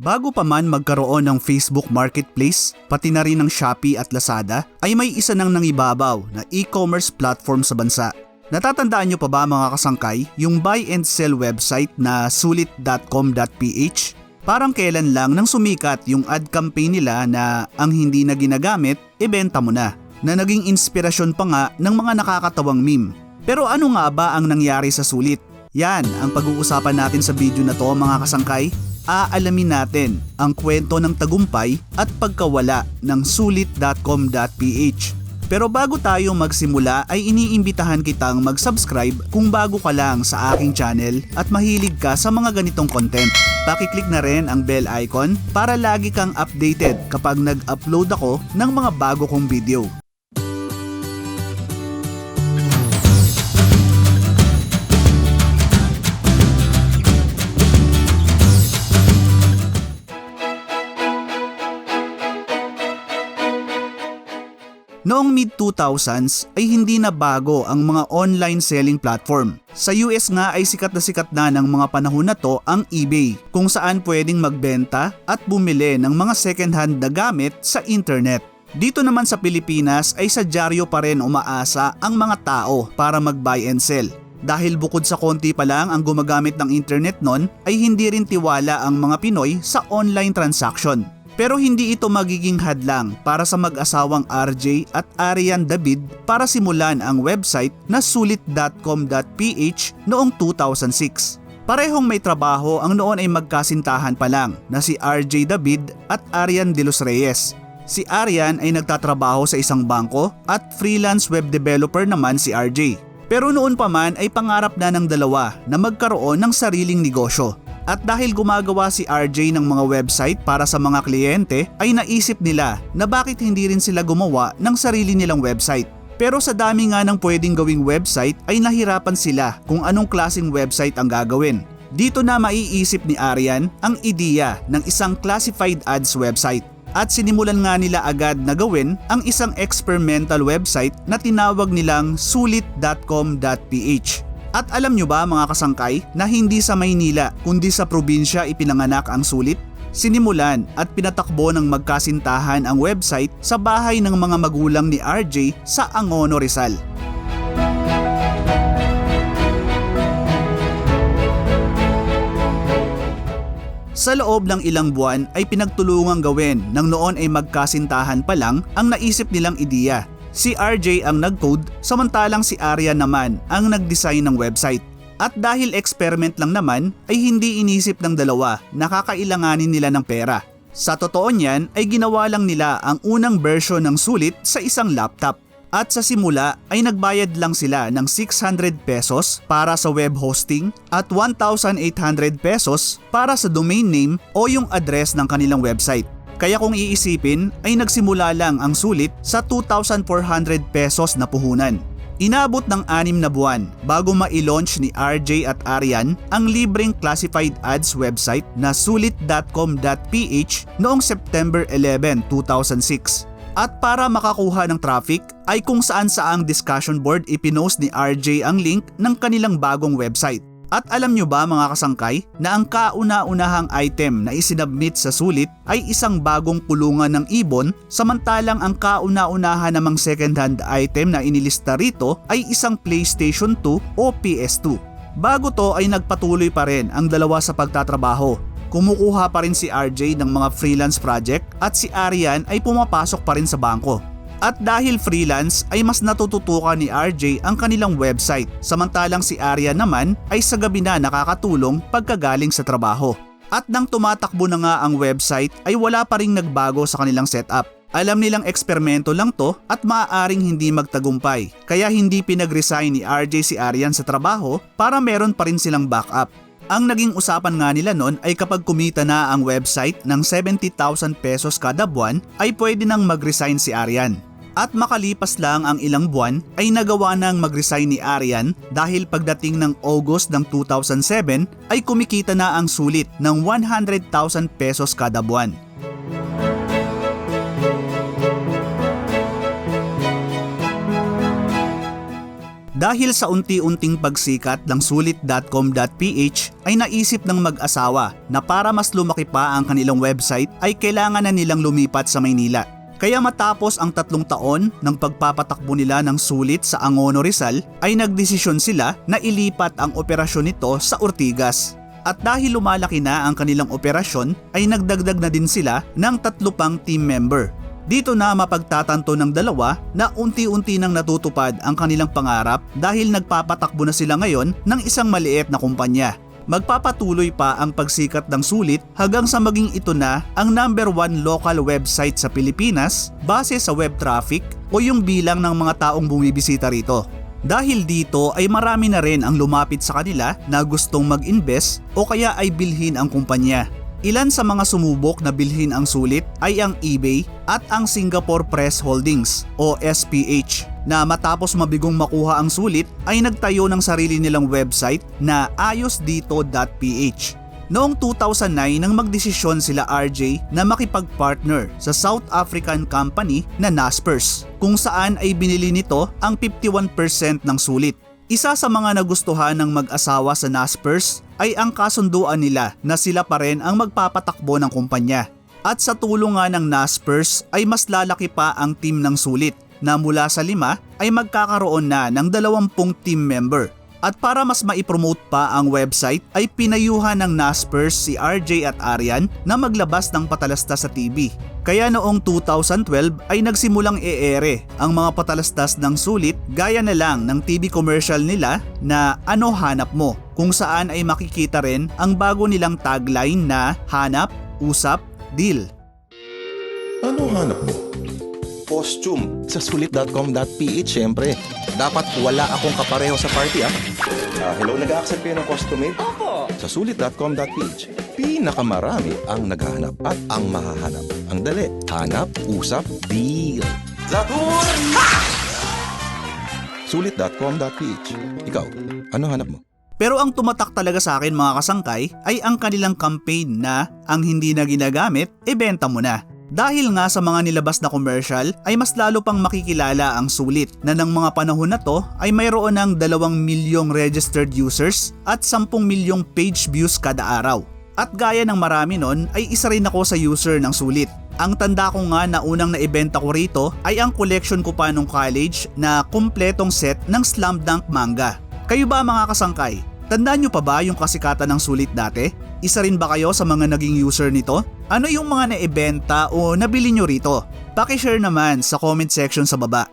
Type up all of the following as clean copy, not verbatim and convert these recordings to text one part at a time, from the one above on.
Bago pa man magkaroon ng Facebook Marketplace, pati na rin ng Shopee at Lazada, ay may isa nang nangibabaw na e-commerce platform sa bansa. Natatandaan nyo pa ba mga kasangkay yung buy and sell website na sulit.com.ph? Parang kailan lang nang sumikat yung ad campaign nila na ang hindi na ginagamit, ibenta mo na naging inspirasyon pa nga ng mga nakakatawang meme. Pero ano nga ba ang nangyari sa Sulit? Yan ang pag-uusapan natin sa video na to mga kasangkay. Aalamin natin ang kwento ng tagumpay at pagkawala ng sulit.com.ph. Pero bago tayo magsimula ay iniimbitahan kitang mag-subscribe kung bago ka lang sa aking channel at mahilig ka sa mga ganitong content. Pakiclick na rin ang bell icon para lagi kang updated kapag nag-upload ako ng mga bago kong video. Noong mid-2000s ay hindi na bago ang mga online selling platform. Sa US nga ay sikat na ng mga panahon na to ang eBay, kung saan pwedeng magbenta at bumili ng mga second-hand na gamit sa internet. Dito naman sa Pilipinas ay sa dyaryo pa rin umaasa ang mga tao para mag-buy and sell. Dahil bukod sa konti pa lang ang gumagamit ng internet nun ay hindi rin tiwala ang mga Pinoy sa online transaction. Pero hindi ito magiging hadlang para sa mag-asawang RJ at Arian David para simulan ang website na sulit.com.ph noong 2006. Parehong may trabaho ang noon ay magkasintahan pa lang na si RJ David at Arian de los Reyes. Si Arian ay nagtatrabaho sa isang bangko at freelance web developer naman si RJ. Pero noon pa man ay pangarap na ng dalawa na magkaroon ng sariling negosyo. At dahil gumagawa si RJ ng mga website para sa mga kliyente ay naisip nila na bakit hindi rin sila gumawa ng sarili nilang website. Pero sa dami nga ng pwedeng gawing website ay nahirapan sila kung anong klaseng website ang gagawin. Dito na maiisip ni Arian ang ideya ng isang classified ads website. At sinimulan nga nila agad na gawin ang isang experimental website na tinawag nilang sulit.com.ph. At alam nyo ba mga kasangkay na hindi sa Maynila kundi sa probinsya ipinanganak ang Sulit? Sinimulan at pinatakbo ng magkasintahan ang website sa bahay ng mga magulang ni RJ sa Angono, Rizal. Sa loob ng ilang buwan ay pinagtulungang gawin nang noon ay magkasintahan pa lang ang naisip nilang ideya. Si RJ ang nag-code samantalang si Arian naman ang nag-design ng website. At dahil experiment lang naman ay hindi inisip ng dalawa na kakailanganin nila ng pera. Sa totoo niyan ay ginawa lang nila ang unang version ng Sulit sa isang laptop. At sa simula ay nagbayad lang sila ng 600 pesos para sa web hosting at 1,800 pesos para sa domain name o yung address ng kanilang website. Kaya kung iisipin ay nagsimula lang ang Sulit sa 2,400 pesos na puhunan. Inabot ng 6 na buwan bago ma-launch ni RJ at Arian ang libreng classified ads website na sulit.com.ph noong September 11, 2006. At para makakuha ng traffic ay kung saan saang discussion board ipinost ni RJ ang link ng kanilang bagong website. At alam nyo ba mga kasangkay na ang kauna-unahang item na isinabmit sa Sulit ay isang bagong kulungan ng ibon samantalang ang kauna-unahan namang second-hand item na inilista rito ay isang PlayStation 2 o PS2. Bago to ay nagpatuloy pa rin ang dalawa sa pagtatrabaho. Kumukuha pa rin si RJ ng mga freelance project at si Arian ay pumapasok pa rin sa bangko. At dahil freelance ay mas natututukan ni RJ ang kanilang website samantalang si Arian naman ay sa gabi na nakakatulong pagkagaling sa trabaho. At nang tumatakbo na nga ang website ay wala pa ring nagbago sa kanilang setup. Alam nilang eksperimento lang to at maaaring hindi magtagumpay kaya hindi pinag-resign ni RJ si Arian sa trabaho para meron pa rin silang backup. Ang naging usapan nga nila nun ay kapag kumita na ang website ng 70,000 pesos kada buwan ay pwede nang mag-resign si Arian. At makalipas lang ang ilang buwan ay nagawa nang mag-resign ni Arian dahil pagdating ng August ng 2007 ay kumikita na ang Sulit ng 100,000 pesos kada buwan. Dahil sa unti-unting pagsikat ng sulit.com.ph ay naisip ng mag-asawa na para mas lumaki pa ang kanilang website ay kailangan na nilang lumipat sa Maynila. Kaya matapos ang 3 taon ng pagpapatakbo nila ng Sulit sa Angono, Rizal ay nagdesisyon sila na ilipat ang operasyon nito sa Ortigas. At dahil lumalaki na ang kanilang operasyon ay nagdagdag na din sila ng 3 pang team member. Dito na mapagtatanto ng dalawa na unti-unti nang natutupad ang kanilang pangarap dahil nagpapatakbo na sila ngayon ng isang maliit na kumpanya. Magpapatuloy pa ang pagsikat ng Sulit hanggang sa maging ito na ang #1 local website sa Pilipinas base sa web traffic o yung bilang ng mga taong bumibisita rito. Dahil dito ay marami na rin ang lumapit sa kanila na gustong mag-invest o kaya ay bilhin ang kumpanya. Ilan sa mga sumubok na bilhin ang Sulit ay ang eBay at ang Singapore Press Holdings o SPH na matapos mabigong makuha ang Sulit ay nagtayo ng sarili nilang website na ayosdito.ph. Noong 2009 nang magdesisyon sila RJ na makipag-partner sa South African company na Naspers kung saan ay binili nito ang 51% ng Sulit. Isa sa mga nagustuhan ng mag-asawa sa Naspers ay ang kasunduan nila na sila pa rin ang magpapatakbo ng kumpanya. At sa tulong nga ng Naspers ay mas lalaki pa ang team ng Sulit na mula sa 5 ay magkakaroon na ng 20 team member. At para mas maipromote pa ang website ay pinayuhan ng Naspers si RJ at Arian na maglabas ng patalastas sa TV. Kaya noong 2012 ay nagsimulang e-ere ang mga patalastas ng Sulit gaya na lang ng TV commercial nila na Ano Hanap Mo, kung saan ay makikita rin ang bago nilang tagline na Hanap, Usap, Deal. Ano hanap mo? Costume. Sa sulit.com.ph syempre. Dapat wala akong kapareho sa party hello, nag-a-accept kayo ng costume? Opo. Sa sulit.com.ph, pinakamarami ang naghahanap at ang mahahanap. Ang dali, hanap, usap, deal. Zatur! Sulit.com.ph. Ikaw, ano hanap mo? Pero ang tumatak talaga sa akin mga kasangkay ay ang kanilang campaign na ang hindi na ginagamit, ibenta mo na. Dahil nga sa mga nilabas na commercial ay mas lalo pang makikilala ang Sulit na ng mga panahon na to ay mayroon ng 2 milyong registered users at 10 milyong page views kada araw. At gaya ng marami nun ay isa rin ako sa user ng Sulit. Ang tanda ko nga na unang naibenta ko rito ay ang collection ko pa nung college na kumpletong set ng Slam Dunk manga. Kayo ba mga kasangkay? Tandaan nyo pa ba yung kasikatan ng Sulit dati? Isa rin ba kayo sa mga naging user nito? Ano yung mga naibenta o nabili nyo rito? Paki-share naman sa comment section sa baba.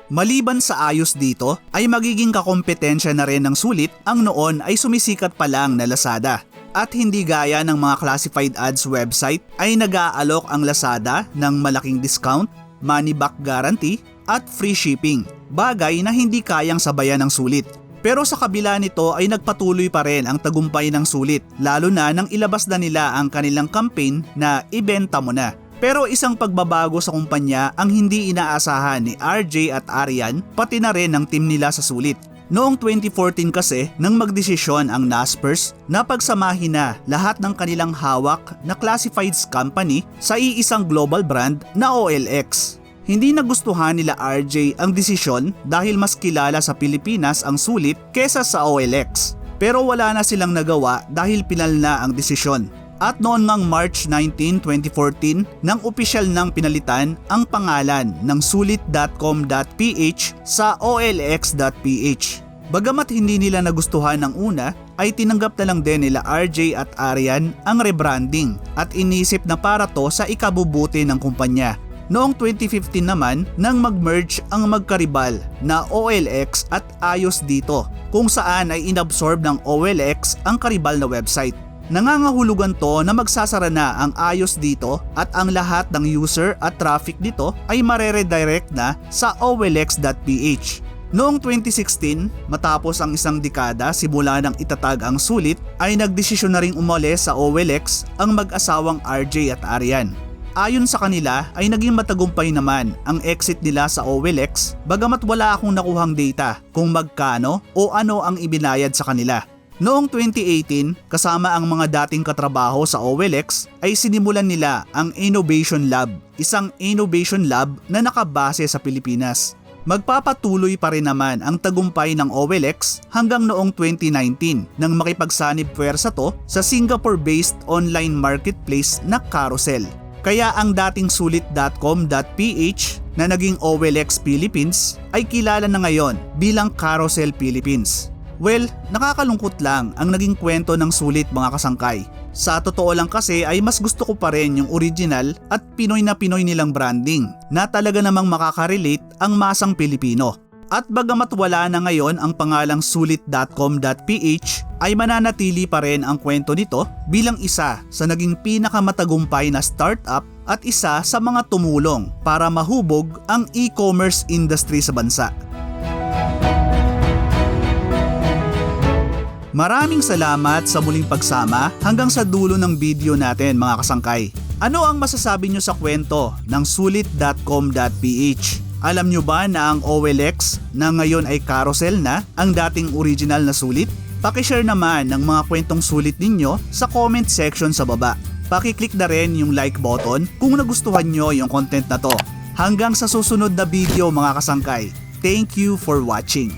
Maliban sa ayos dito, ay magiging kakompetensya na rin ng Sulit ang noon ay sumisikat pa lang na Lazada. At hindi gaya ng mga classified ads website ay nag-aalok ang Lazada ng malaking discount, money back guarantee at free shipping, bagay na hindi kayang sabayan ng Sulit. Pero sa kabila nito ay nagpatuloy pa rin ang tagumpay ng Sulit, lalo na nang ilabas na nila ang kanilang campaign na ibenta mo na. Pero isang pagbabago sa kumpanya ang hindi inaasahan ni RJ at Arian pati na rin ng team nila sa Sulit. Noong 2014 kasi nang magdesisyon ang Naspers na pagsamahin na lahat ng kanilang hawak na classifieds company sa iisang global brand na OLX. Hindi nagustuhan nila RJ ang desisyon dahil mas kilala sa Pilipinas ang Sulit kesa sa OLX. Pero wala na silang nagawa dahil pinal na ang desisyon. At noon ngang March 19, 2014 nang opisyal nang pinalitan ang pangalan ng sulit.com.ph sa olx.ph. Bagamat hindi nila nagustuhan ng una, ay tinanggap na lang din nila RJ at Arian ang rebranding at inisip na para to sa ikabubuti ng kumpanya. Noong 2015 naman nang mag-merge ang magkaribal na OLX at Ayos Dito kung saan ay inabsorb ng OLX ang karibal na website. Nangangahulugan to na magsasara na ang Ayos Dito at ang lahat ng user at traffic dito ay mareredirect na sa olx.ph. Noong 2016, matapos ang isang dekada simula ng itatag ang Sulit, ay nagdesisyon na ring umalis sa OLX ang mag-asawang RJ at Arian. Ayon sa kanila ay naging matagumpay naman ang exit nila sa OLX bagamat wala akong nakuhang data kung magkano o ano ang ibinayad sa kanila. Noong 2018, kasama ang mga dating katrabaho sa OLX ay sinimulan nila ang Innovation Lab, isang innovation lab na nakabase sa Pilipinas. Magpapatuloy pa rin naman ang tagumpay ng OLX hanggang noong 2019 nang makipagsanib puwersa to sa Singapore-based online marketplace na Carousel. Kaya ang dating sulit.com.ph na naging OLX Philippines ay kilala na ngayon bilang Carousel Philippines. Well, nakakalungkot lang ang naging kwento ng Sulit mga kasangkay. Sa totoo lang kasi ay mas gusto ko pa rin yung original at Pinoy na Pinoy nilang branding na talaga namang makaka-relate ang masang Pilipino. At bagamat wala na ngayon ang pangalang sulit.com.ph ay mananatili pa rin ang kwento nito bilang isa sa naging pinakamatagumpay na startup at isa sa mga tumulong para mahubog ang e-commerce industry sa bansa. Maraming salamat sa muling pagsama hanggang sa dulo ng video natin mga kasangkay. Ano ang masasabi nyo sa kwento ng sulit.com.ph? Alam nyo ba na ang OLX na ngayon ay Carousel na ang dating original na Sulit? Pakishare naman ng mga kwentong sulit ninyo sa comment section sa baba. Pakiclick na rin yung like button kung nagustuhan nyo yung content na to. Hanggang sa susunod na video mga kasangkay. Thank you for watching.